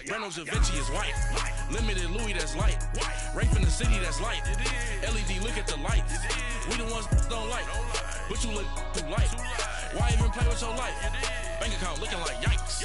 Reynolds Da Vinci is white. Limited Louis, that's light. Rape in the city, that's light. LED, look at the lights. We the ones don't like. But you look too light. Why even play with your life? Bank account looking like yikes.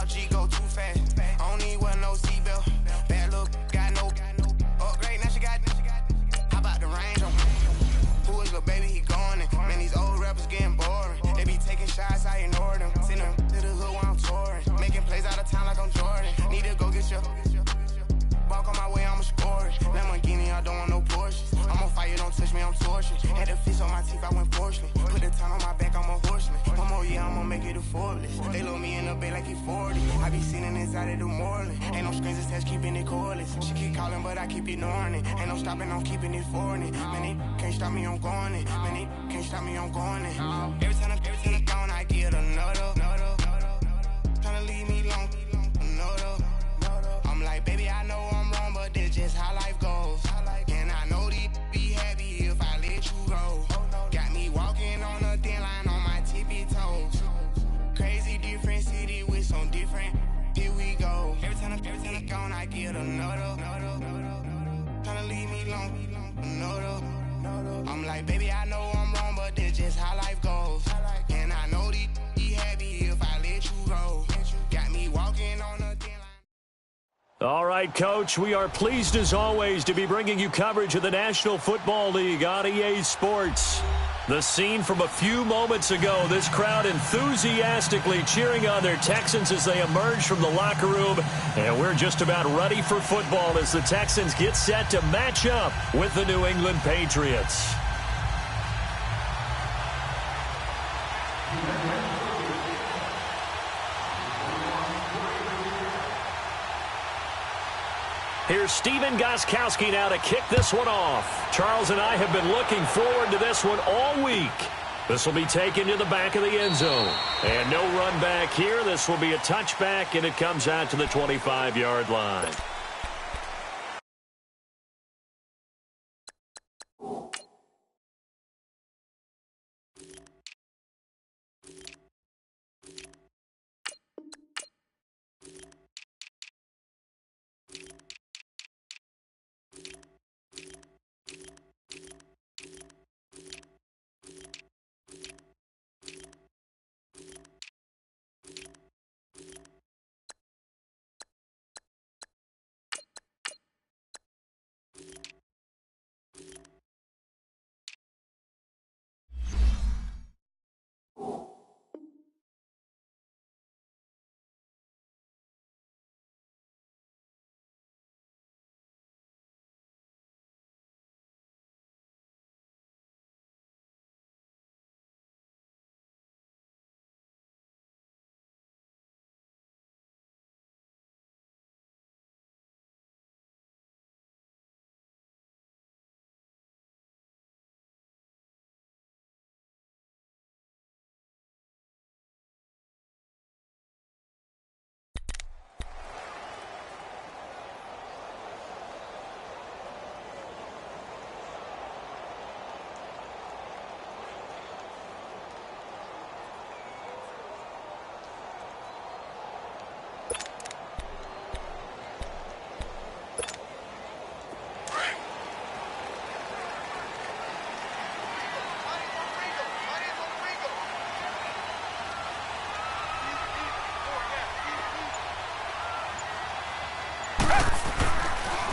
G go too fast. I don't need wear no seatbelt. Bad look, got no upgrade. Now she got. How about the range on? Who is the baby? He going in. Man, these old rappers getting boring. They be taking shots, I ignore them. Send them to the hood while I'm touring. Making plays out of town like I'm Jordan. Need to go get your. Walk on my way, I'ma score it. Lamborghini, I don't want no Porsches. I'm on fire, don't touch me, I'm torching. Had the fish on my teeth, I went porcelain. Put the time on my back, I'm a horseman. One more year, I'ma make it a Forbes. They load me in the bay like he 40. I be sitting inside of the Moreland. Ain't no screens attached, keeping it cordless. She keep calling, but I keep ignoring it. Ain't no stopping, I'm keeping it foreign it. Man, they can't stop me, I'm going it. Man, they can't stop me, I'm going it. Every time I'm gone, I get another. Tryna leave me long, another. I'm like, baby, I know I'm wrong, but this just how life goes. And I know these be happy if I let you go. Got me walking on a thin line on my tippy toes. Crazy different city with some different. Here we go. Every time I'm gone, I get another. Tryna leave me long, another. I'm like, baby, I know I'm wrong, but this just how life goes. And I know these be happy if I let you go. Got me walking on a thin line. All right, Coach, we are pleased as always to be bringing you coverage of the National Football League on EA Sports. The scene from a few moments ago, this crowd enthusiastically cheering on their Texans as they emerge from the locker room. And we're just about ready for football as the Texans get set to match up with the New England Patriots. Here's Steven Gostkowski now to kick this one off. Charles and I have been looking forward to this one all week. This will be taken to the back of the end zone. And no run back here. This will be a touchback, and it comes out to the 25-yard line.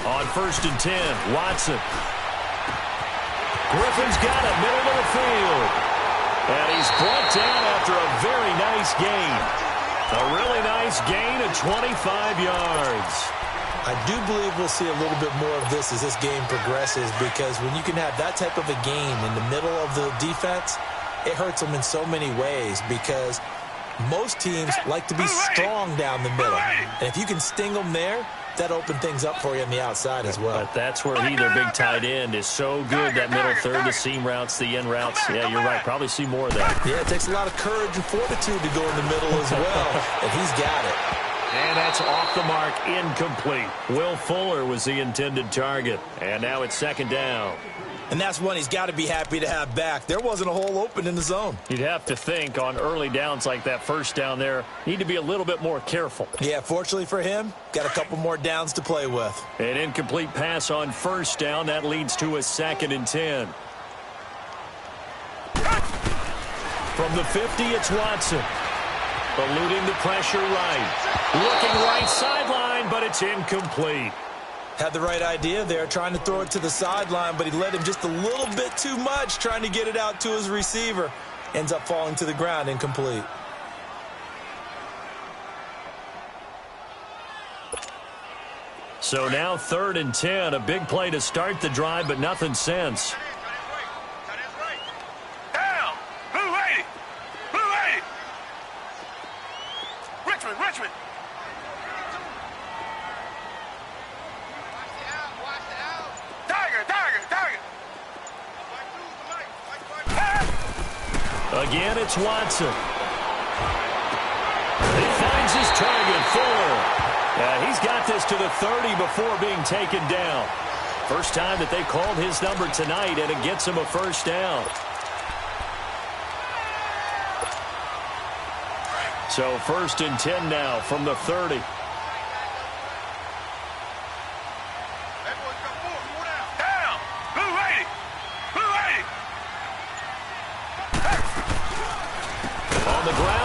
On 1st and 10, Watson. Griffin's got it, middle of the field. And he's brought down after a very nice gain. A really nice gain of 25 yards. I do believe we'll see a little bit more of this as this game progresses, because when you can have that type of a game in the middle of the defense, it hurts them in so many ways, because most teams like to be strong down the middle. And if you can sting them there, that opens things up for you on the outside as well. But that's where their big tight end, is so good, that middle third, the seam routes, the in routes. Yeah, you're right. Probably see more of that. Yeah, it takes a lot of courage and fortitude to go in the middle as well, and he's got it. And that's off the mark, incomplete. Will Fuller was the intended target. And now it's second down. And that's one he's got to be happy to have back. There wasn't a hole open in the zone. You'd have to think on early downs like that first down there, need to be a little bit more careful. Yeah, fortunately for him, got a couple more downs to play with. An incomplete pass on first down. That leads to a 2nd and 10. From the 50, it's Watson. Eluding the pressure right. Looking right sideline, but it's incomplete. Had the right idea there, trying to throw it to the sideline, but he led him just a little bit too much, trying to get it out to his receiver. Ends up falling to the ground, incomplete. So now 3rd and 10, a big play to start the drive, but nothing since. Down! Blue 80! Blue 80! Richmond! Tiger! Again, it's Watson. He finds his target, Fuller. He's got this to the 30 before being taken down. First time that they called his number tonight, and it gets him a first down. So 1st and 10 now from the 30.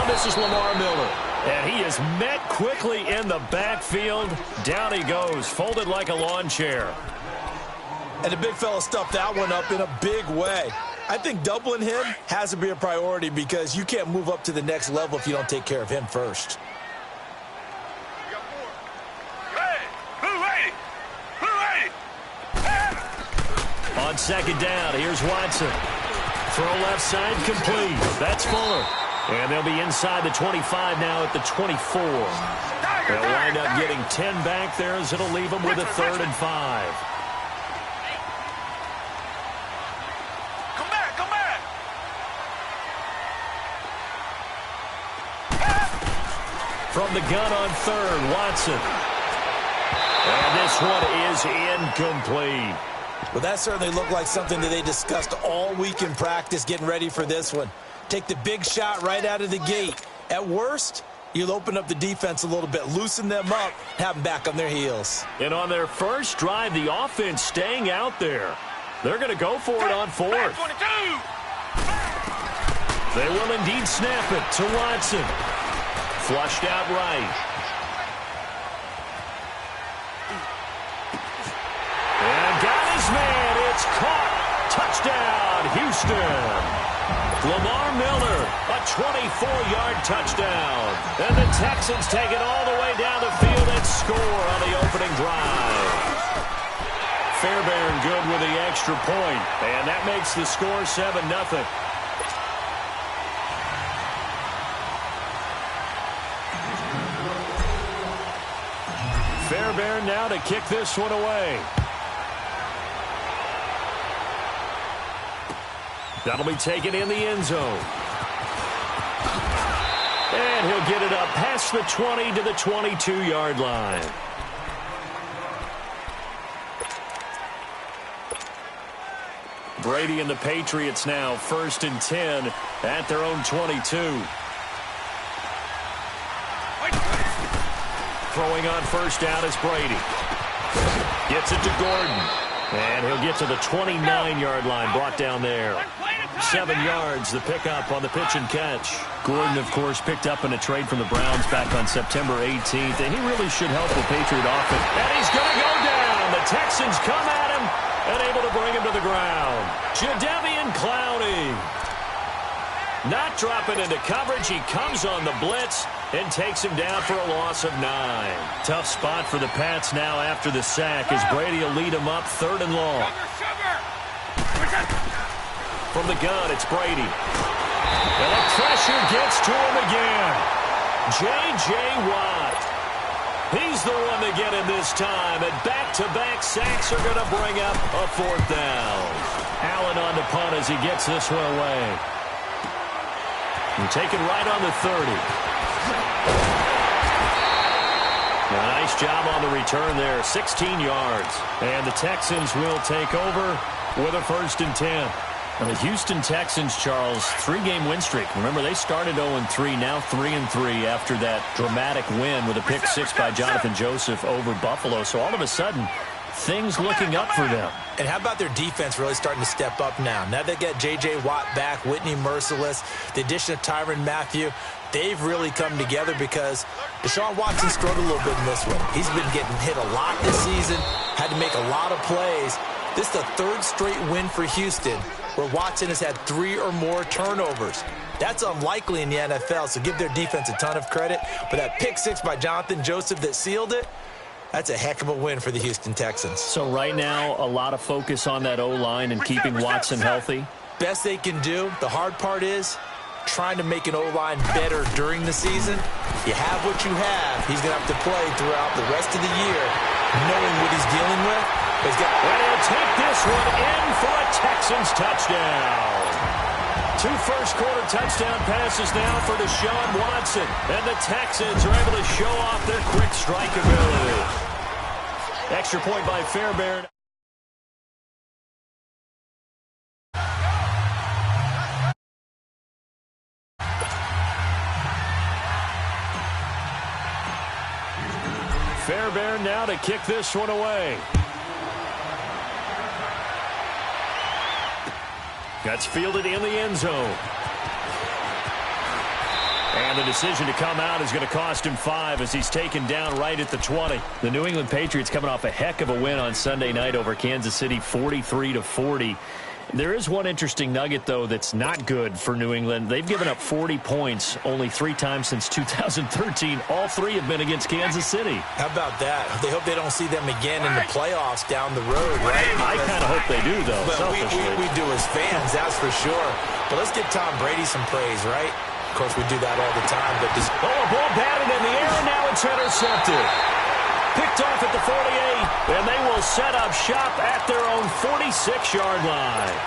This is Lamar Miller, and he is met quickly in the backfield. Down he goes, folded like a lawn chair. And the big fella stuffed that one up in a big way. I think doubling him has to be a priority, because you can't move up to the next level if you don't take care of him first. On 2nd down, here's Watson. Throw left side, complete. That's Fuller. And they'll be inside the 25 now at the 24. They'll wind up getting 10 back there, as it'll leave them with a 3rd and 5. Come back! From the gun on 3rd, Watson. And this one is incomplete. Well, that certainly looked like something that they discussed all week in practice, getting ready for this one. Take the big shot right out of the gate. At worst, you'll open up the defense a little bit, loosen them up, have them back on their heels. And on their first drive, the offense staying out there. They're going to go for it on 4th. They will indeed snap it to Watson. Flushed out right. And got his man. It's caught. Touchdown, Houston. Lamar Miller, a 24-yard touchdown. And the Texans take it all the way down the field and score on the opening drive. Fairbairn good with the extra point, and that makes the score 7-0. Fairbairn now to kick this one away. That'll be taken in the end zone. And he'll get it up past the 20 to the 22-yard line. Brady and the Patriots now 1st and 10 at their own 22. Throwing on first down is Brady. Gets it to Gordon. And he'll get to the 29-yard line, brought down there. 7 yards, the pickup on the pitch and catch. Gordon, of course, picked up in a trade from the Browns back on September 18th, and he really should help the Patriot offense. And he's going to go down. The Texans come at him and able to bring him to the ground. Jadeveon Clowney. Not dropping into coverage. He comes on the blitz and takes him down for a loss of 9. Tough spot for the Pats now after the sack as Brady will lead him up 3rd and long. From the gun, it's Brady. And the pressure gets to him again. J.J. Watt. He's the one to get him this time. And back-to-back sacks are going to bring up a 4th down. Allen on the punt as he gets this one away. And taken right on the 30. A nice job on the return there. 16 yards. And the Texans will take over with a 1st and 10. And the Houston Texans, Charles, 3-game win streak. Remember, they started 0-3, now 3-3 after that dramatic win with a pick 6 by Jonathan Joseph over Buffalo. So all of a sudden, things looking up for them. And how about their defense really starting to step up now? Now they got J.J. Watt back, Whitney Merciless, the addition of Tyrann Mathieu. They've really come together because Deshaun Watson struggled a little bit in this one. He's been getting hit a lot this season, had to make a lot of plays. This is the 3rd straight win for Houston where Watson has had 3 or more turnovers. That's unlikely in the NFL, so give their defense a ton of credit. But that pick 6 by Jonathan Joseph that sealed it, that's a heck of a win for the Houston Texans. So right now, a lot of focus on that O-line and keeping Watson healthy. Best they can do. The hard part is trying to make an O-line better during the season. You have what you have. He's going to have to play throughout the rest of the year knowing what he's dealing with. And he'll take this one in for a Texans touchdown. 2 first-quarter touchdown passes now for Deshaun Watson. And the Texans are able to show off their quick strike ability. Extra point by Fairbairn. Fairbairn now to kick this one away. That's fielded in the end zone. And the decision to come out is going to cost him 5 as he's taken down right at the 20. The New England Patriots coming off a heck of a win on Sunday night over Kansas City, 43-40. There is one interesting nugget, though, that's not good for New England. They've given up 40 points only 3 times since 2013. All 3 have been against Kansas City. How about that? They hope they don't see them again in the playoffs down the road, right? I kind of hope they do, though, selfishly. We do as fans, that's for sure. But let's give Tom Brady some praise, right? Of course, we do that all the time. But this a ball batted in the air, and now it's intercepted. Picked off at the 48, and they will set up shop at their own 46-yard line.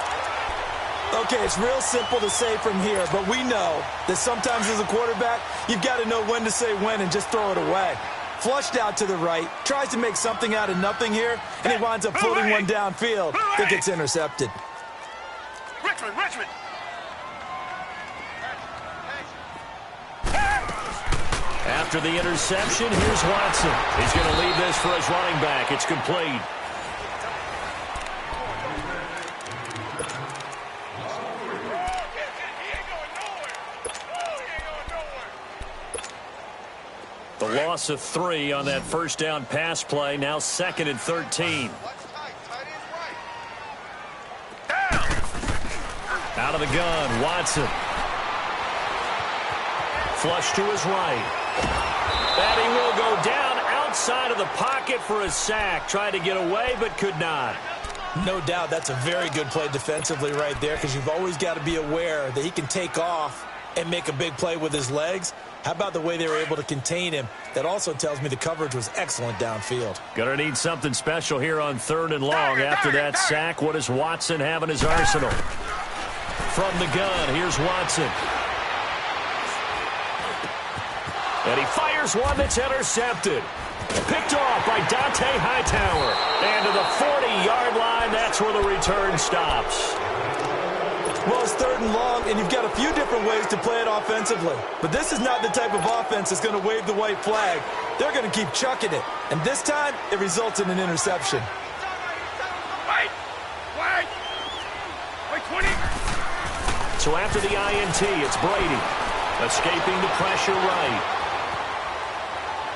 Okay, it's real simple to say from here, but we know that sometimes as a quarterback, you've got to know when to say when and just throw it away. Flushed out to the right, tries to make something out of nothing here, and he winds up floating one downfield that gets intercepted. Richmond! After the interception, here's Watson. He's going to lead this for his running back. It's complete. The loss of 3 on that first down pass play. Now 2nd and 13. Out of the gun, Watson. Flush to his right. And he will go down outside of the pocket for a sack. Tried to get away, but could not. No doubt that's a very good play defensively right there because you've always got to be aware that he can take off and make a big play with his legs. How about the way they were able to contain him? That also tells me the coverage was excellent downfield. Gonna need something special here on 3rd and long. After that sack, what does Watson have in his arsenal? From the gun, here's Watson. And he fires one that's intercepted. Picked off by Dante Hightower. And to the 40-yard line, that's where the return stops. Well, it's 3rd and long, and you've got a few different ways to play it offensively. But this is not the type of offense that's going to wave the white flag. They're going to keep chucking it. And this time, it results in an interception. Wait, 20. So after the INT, it's Brady. Escaping the pressure right.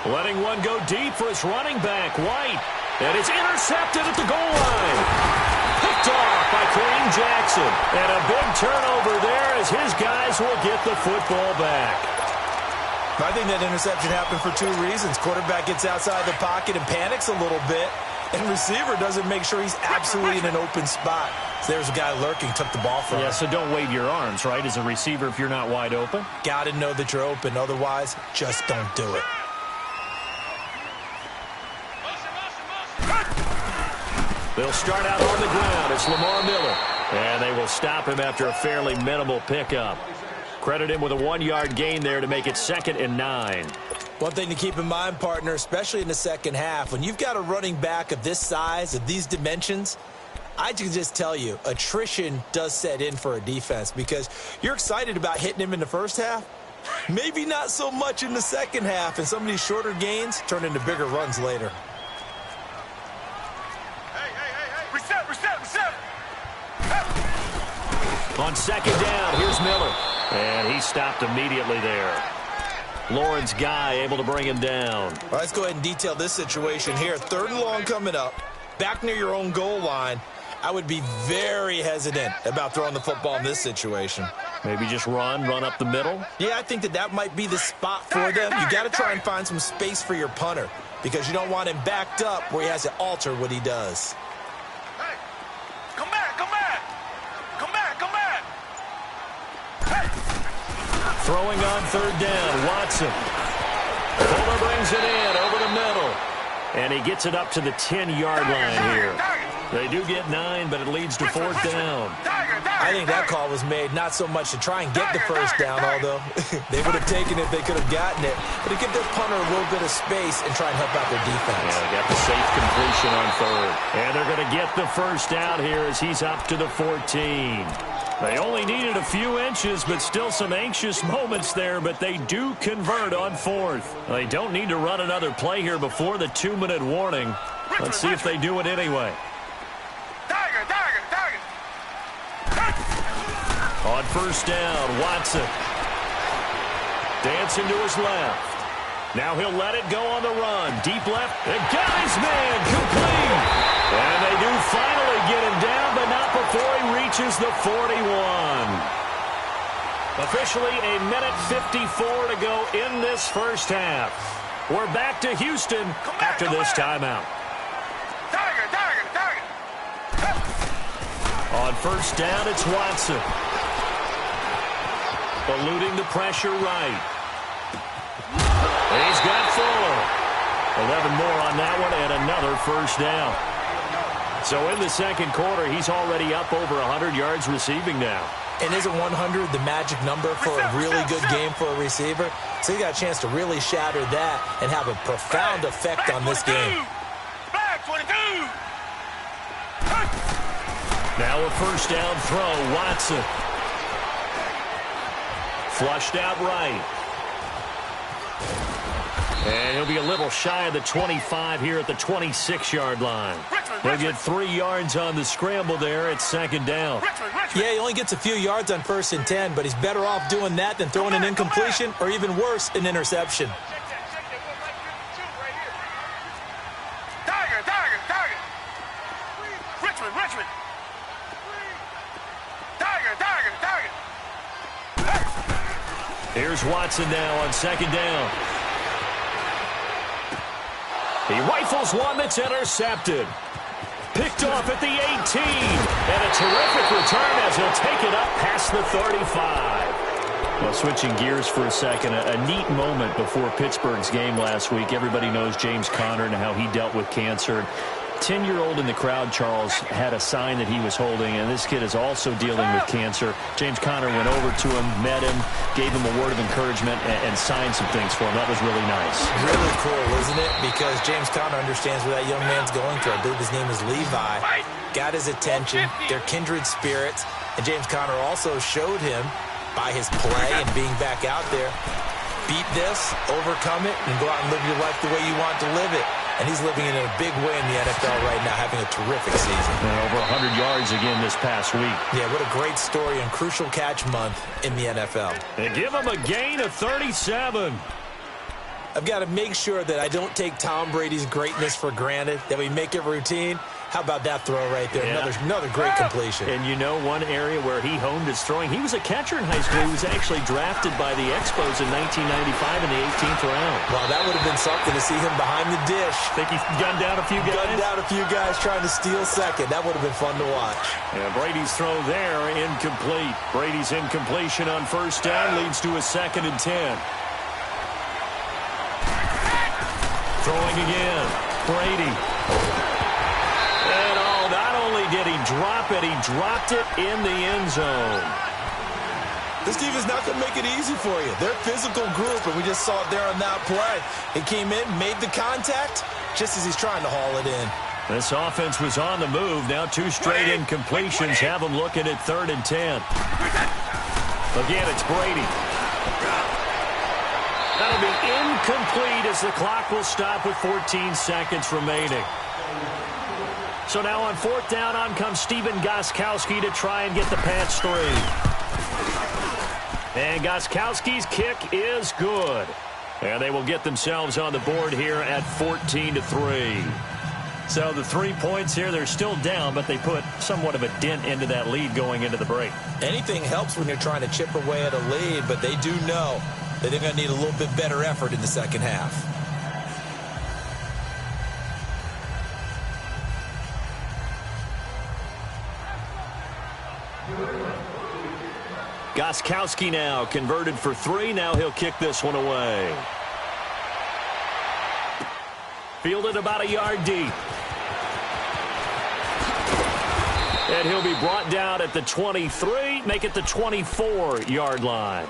Letting one go deep for his running back, White. And it's intercepted at the goal line. Picked off by Kareem Jackson. And a big turnover there as his guys will get the football back. I think that interception happened for two reasons. Quarterback gets outside the pocket and panics a little bit, and receiver doesn't make sure he's absolutely in an open spot. So there's a guy lurking, took the ball from him. Yeah, so don't wave your arms, right, as a receiver if you're not wide open. Got to know that you're open. Otherwise, just don't do it. They'll start out on the ground. It's Lamar Miller. And they will stop him after a fairly minimal pickup. Credit him with a 1-yard gain there to make it 2nd and 9. One thing to keep in mind, partner, especially in the second half, when you've got a running back of this size, of these dimensions, I can just tell you, attrition does set in for a defense because you're excited about hitting him in the first half. Maybe not so much in the second half, and some of these shorter gains turn into bigger runs later. Reset. On 2nd down, here's Miller. And he stopped immediately there. Lawrence Guy able to bring him down. All right, let's go ahead and detail this situation here. 3rd and long coming up, back near your own goal line. I would be very hesitant about throwing the football in this situation. Maybe just run up the middle? Yeah, I think that might be the spot for them. You got to try and find some space for your punter because you don't want him backed up where he has to alter what he does. Hey, come back. Throwing on 3rd down, Watson. Fuller brings it in over the middle. And he gets it up to the 10-yard line here. They do get 9, but it leads to 4th down. I think that call was made not so much to try and get the first down, although they would have taken it if they could have gotten it, but to give their punter a little bit of space and try and help out their defense. Yeah, they got the safe completion on 3rd. And they're going to get the first down here as he's up to the 14. They only needed a few inches, but still some anxious moments there, but they do convert on 4th. They don't need to run another play here before the 2-minute warning. Let's see if they do it anyway. On 1st down, Watson. Dancing to his left. Now he'll let it go on the run. Deep left. And got his man complete. And they do finally get him down, but not before he reaches the 41. Officially a minute 54 to go in this first half. We're back to Houston after this timeout. On 1st down, it's Watson. Eluding the pressure right. And he's got Fuller. 11 more on that one and another first down. So in the second quarter, he's already up over 100 yards receiving now. And isn't 100 the magic number for a really good game for a receiver? So he got a chance to really shatter that and have a profound effect on this game. Now a first down throw, Watson. Flushed out right. And he'll be a little shy of the 25 here at the 26-yard line. They'll get 3 yards on the scramble there at 2nd down. Yeah, he only gets a few yards on 1st and 10, but he's better off doing that than throwing an incompletion or even worse, an interception. Richmond. Here's Watson now on 2nd down. He rifles one that's intercepted. Picked off at the 18. And a terrific return as he'll take it up past the 35. Well, switching gears for a second, a neat moment before Pittsburgh's game last week. Everybody knows James Conner and how he dealt with cancer. 10-year-old in the crowd, Charles, had a sign that he was holding, and this kid is also dealing with cancer. James Conner went over to him, met him, gave him a word of encouragement, and signed some things for him. That was really nice. Really cool, isn't it? Because James Conner understands what that young man's going through. I believe his name is Levi. Got his attention. They're kindred spirits. And James Conner also showed him, by his play and being back out there, beat this, overcome it, and go out and live your life the way you want to live it. And he's living in a big way in the NFL right now, having a terrific season. And over 100 yards again this past week. Yeah, what a great story on Crucial Catch Month in the NFL. They give him a gain of 37. I've got to make sure that I don't take Tom Brady's greatness for granted, that we make it routine. How about that throw right there? Yeah. Another great completion. And you know one area where he honed his throwing? He was a catcher in high school. He was actually drafted by the Expos in 1995 in the 18th round. Well, that would have been something to see him behind the dish. Think he gunned down a few guys? Gunned down a few guys trying to steal second. That would have been fun to watch. Yeah, Brady's throw there, incomplete. Brady's incompletion on first down leads to a 2nd and 10. Throwing again. Brady. And not only did he drop it, he dropped it in the end zone. This team is not going to make it easy for you. They're a physical group, and we just saw it there on that play. He came in, made the contact, just as he's trying to haul it in. This offense was on the move. Now 2 straight incompletions have them looking at 3rd and 10. Again, it's Brady. That'll be incomplete as the clock will stop with 14 seconds remaining. So now on 4th down, on comes Stephen Gostkowski to try and get the Pats 3. And Gostkowski's kick is good. And they will get themselves on the board here at 14-3. So the 3 points here, they're still down, but they put somewhat of a dent into that lead going into the break. Anything helps when you're trying to chip away at a lead, but they do know that they're going to need a little bit better effort in the second half. Gostkowski now converted for 3. Now he'll kick this one away. Fielded about a yard deep. And he'll be brought down at the 23, make it the 24-yard line.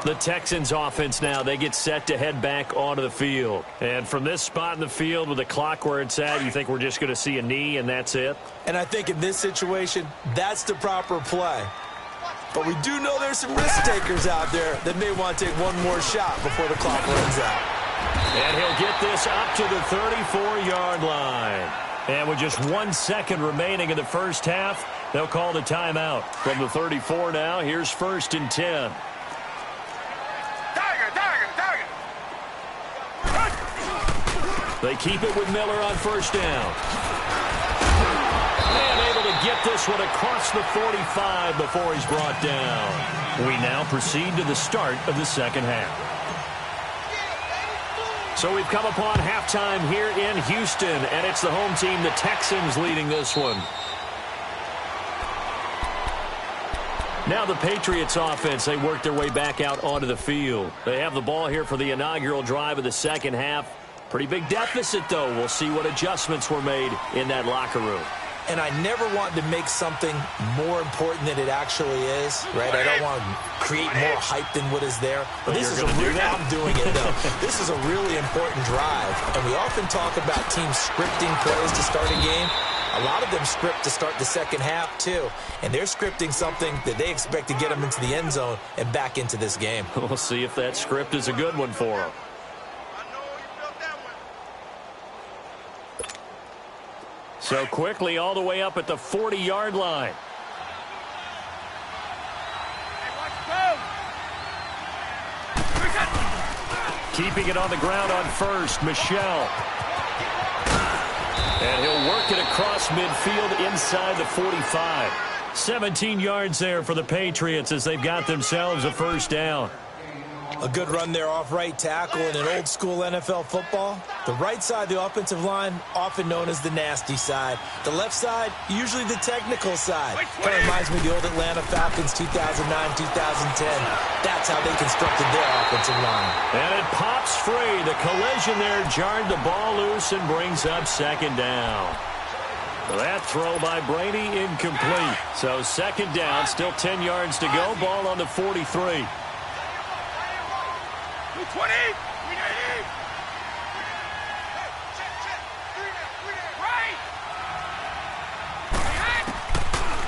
The Texans offense now, they get set to head back onto the field. And from this spot in the field with the clock where it's at, you think we're just going to see a knee and that's it? And I think in this situation, that's the proper play. But we do know there's some risk takers out there that may want to take one more shot before the clock runs out. And he'll get this up to the 34-yard line. And with just 1 second remaining in the first half, they'll call the timeout. From the 34 now, here's 1st and 10. They keep it with Miller on 1st down. And able to get this one across the 45 before he's brought down. We now proceed to the start of the 2nd half. So we've come upon halftime here in Houston, and it's the home team, the Texans, leading this one. Now the Patriots offense, they work their way back out onto the field. They have the ball here for the inaugural drive of the 2nd half. Pretty big deficit, though. We'll see what adjustments were made in that locker room. And I never want to make something more important than it actually is, right? I don't want to create more hype than what is there. But this is I'm doing it, though. This is a really important drive. And we often talk about teams scripting plays to start a game. A lot of them script to start the second half, too. And they're scripting something that they expect to get them into the end zone and back into this game. We'll see if that script is a good one for them. So quickly all the way up at the 40-yard line. Keeping it on the ground on 1st, Michel. And he'll work it across midfield inside the 45. 17 yards there for the Patriots as they've got themselves a 1st down. A good run there off right tackle in an old-school NFL football. The right side of the offensive line, often known as the nasty side. The left side, usually the technical side. Kind of reminds me of the old Atlanta Falcons 2009-2010. That's how they constructed their offensive line. And it pops free. The collision there jarred the ball loose and brings up 2nd down. That throw by Brady incomplete. So 2nd down, still 10 yards to go. Ball on the 43. 20!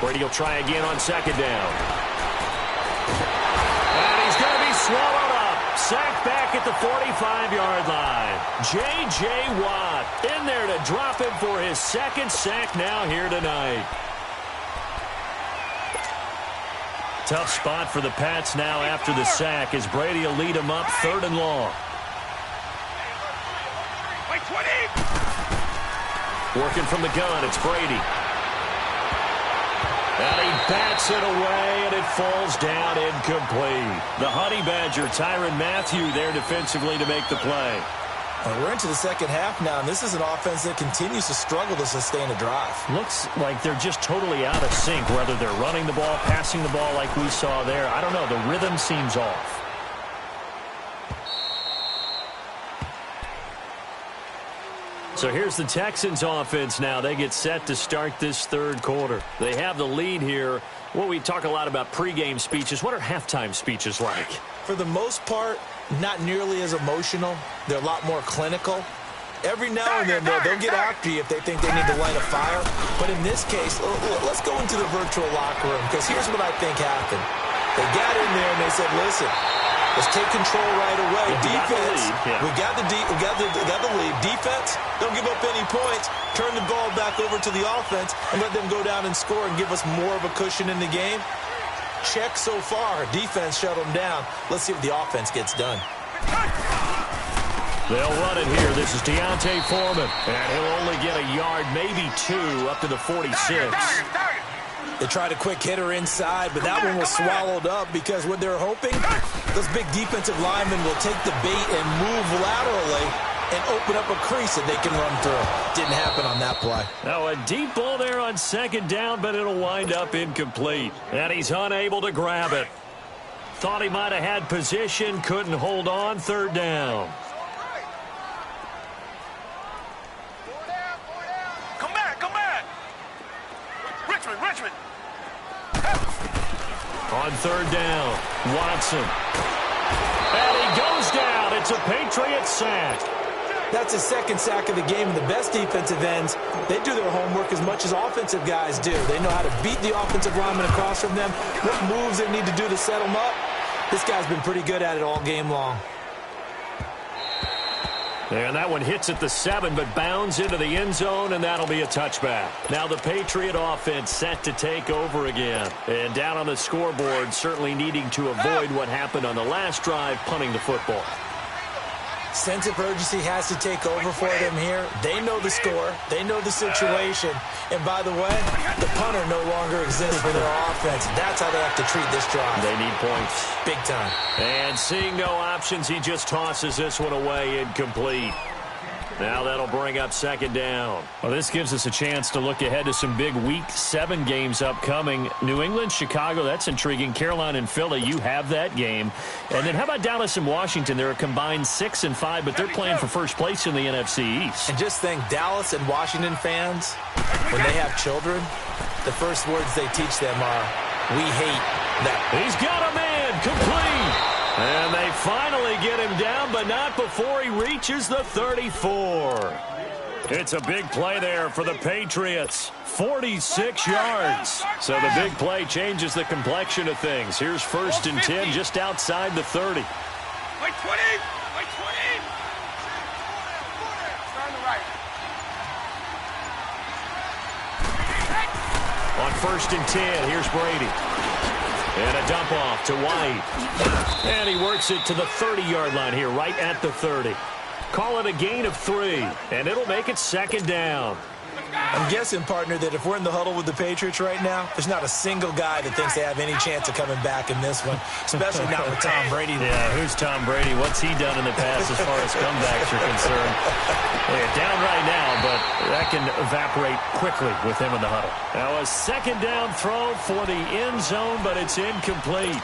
Brady will try again on 2nd down. And he's going to be swallowed up. Sacked back at the 45-yard line. J.J. Watt in there to drop him for his 2nd sack now here tonight. Tough spot for the Pats now after the sack as Brady will lead them up 3rd and long. Working from the gun, it's Brady. And he bats it away, and it falls down incomplete. The Honey Badger, Tyrann Mathieu, there defensively to make the play. And we're into the second half now, and this is an offense that continues to struggle to sustain a drive. Looks like they're just totally out of sync, whether they're running the ball, passing the ball like we saw there. I don't know. The rhythm seems off. So here's the Texans offense now. They get set to start this third quarter. They have the lead here. Well, we talk a lot about pregame speeches. What are halftime speeches like? For the most part, not nearly as emotional. They're a lot more clinical. Every now and then, they'll get after you if they think they need to light a fire. But in this case, let's go into the virtual locker room, because here's what I think happened. They got in there and they said, listen, let's take control right away. Defense, we got the lead. Defense, don't give up any points. Turn the ball back over to the offense and let them go down and score and give us more of a cushion in the game. Check so far. Defense shut them down. Let's see if the offense gets done. They'll run it here. This is Deontay Foreman. And he'll only get a yard, maybe 2, up to the 46. They tried a quick hitter inside, but that one was swallowed up because what they're hoping, those big defensive linemen will take the bait and move laterally and open up a crease that they can run through. Didn't happen on that play. Now a deep ball there on second down, but it'll wind up incomplete. And he's unable to grab it. Thought he might have had position, couldn't hold on, third down. Come back. Richmond. On third down, Watson. And he goes down. It's a Patriots sack. That's his second sack of the game. And the best defensive ends, they do their homework as much as offensive guys do. They know how to beat the offensive lineman across from them, what moves they need to do to set them up. This guy's been pretty good at it all game long. And that one hits at the 7, but bounds into the end zone, and that'll be a touchback. Now the Patriot offense set to take over again. And down on the scoreboard, certainly needing to avoid what happened on the last drive, punting the football. Sense of urgency has to take over for them here. They know the score. They know the situation. And by the way, the punter no longer exists for their offense. That's how they have to treat this drive. They need points. Big time. And seeing no options, he just tosses this one away incomplete. Now that'll bring up second down. Well, this gives us a chance to look ahead to some big Week 7 games upcoming. New England, Chicago, that's intriguing. Carolina and Philly, you have that game. And then how about Dallas and Washington? They're a combined 6-5, but they're playing for first place in the NFC East. And just think, Dallas and Washington fans, when they have children, the first words they teach them are, we hate that. He's got a man, complete. And they finally get him down, but not before he reaches the 34. It's a big play there for the Patriots. 46 yards. So the big play changes the complexion of things. Here's 1st and 10 just outside the 30. Wait 20. Start on the right. On 1st and 10, here's Brady. And a dump off to White. And he works it to the 30-yard line here, right at the 30. Call it a gain of 3, and it'll make it second down. I'm guessing, partner, that if we're in the huddle with the Patriots right now, there's not a single guy that thinks they have any chance of coming back in this one, especially not with Tom Brady. Yeah, who's Tom Brady? What's he done in the past as far as comebacks are concerned? They're down right now, but that can evaporate quickly with him in the huddle. Now a second down throw for the end zone, but it's incomplete.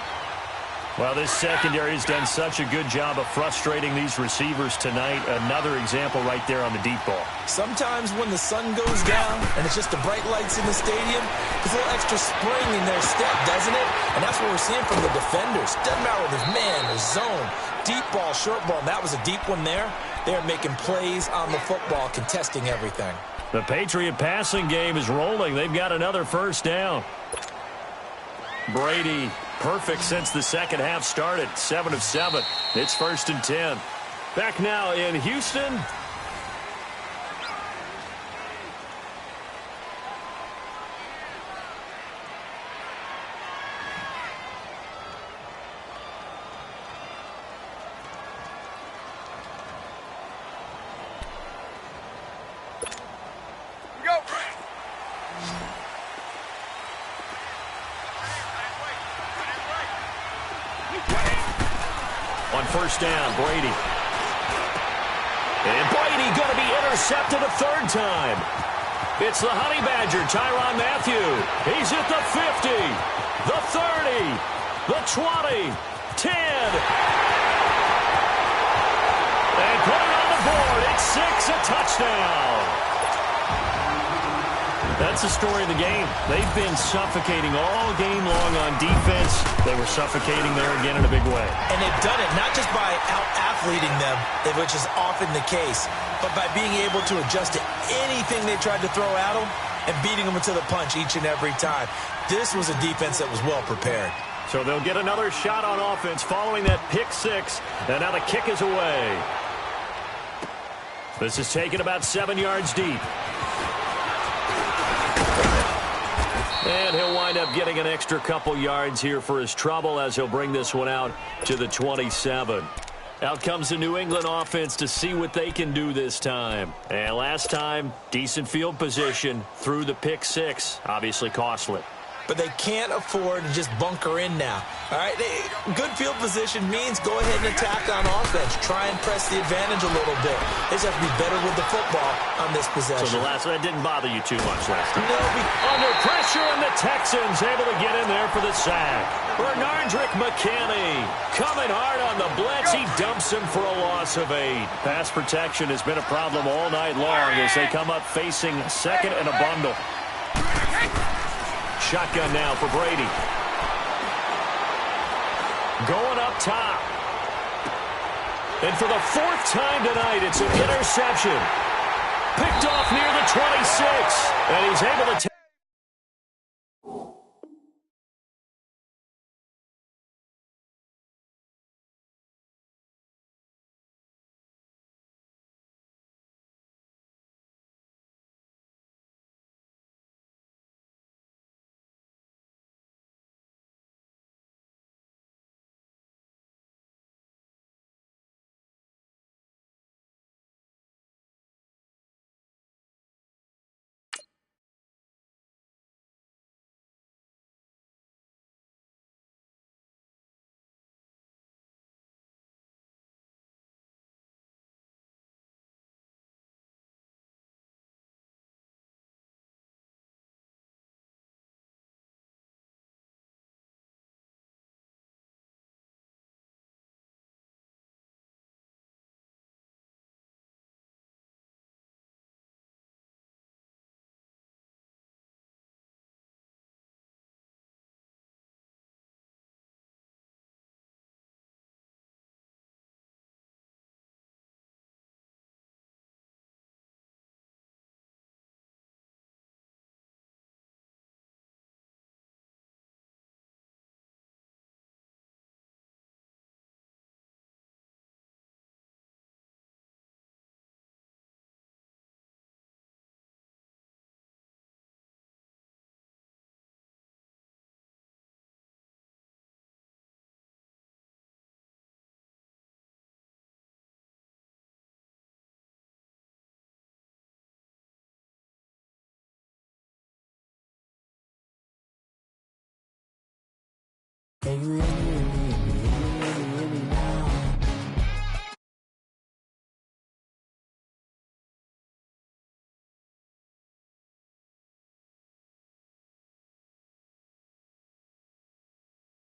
Well, this secondary has done such a good job of frustrating these receivers tonight. Another example right there on the deep ball. Sometimes when the sun goes down and it's just the bright lights in the stadium, there's a little extra spring in their step, doesn't it? And that's what we're seeing from the defenders. Doesn't matter whether it's man or zone, deep ball, short ball. And that was a deep one there. They're making plays on the football, contesting everything. The Patriot passing game is rolling. They've got another first down. Brady, perfect since the second half started. 7 of 7. It's 1st and 10. Back now in Houston. On first down, Brady. And Brady going to be intercepted a third time. It's the Honey Badger, Tyrann Mathieu. He's at the 50, the 30, the 20, 10. And put it on the board. It's 6, a touchdown. That's the story of the game. They've been suffocating all game long on defense. They were suffocating there again in a big way. And they've done it not just by out-athleting them, which is often the case, but by being able to adjust to anything they tried to throw at them and beating them to the punch each and every time. This was a defense that was well prepared. So they'll get another shot on offense following that pick 6. And now the kick is away. This is taken about 7 yards deep. And he'll wind up getting an extra couple yards here for his trouble as he'll bring this one out to the 27. Out comes the New England offense to see what they can do this time. And last time, decent field position through the pick 6. Obviously costly. But they can't afford to just bunker in now. All right, good field position means go ahead and attack on offense. Try and press the advantage a little bit. They just have to be better with the football on this possession. So the last one didn't bother you too much last time. No, under pressure, and the Texans able to get in there for the sack. Bernardrick McKinney coming hard on the blitz. He dumps him for a loss of 8. Pass protection has been a problem all night long as they come up facing second and a bundle. Shotgun now for Brady. Going up top. And for the 4th time tonight, it's an interception. Picked off near the 26. And he's able to take. Are you ready?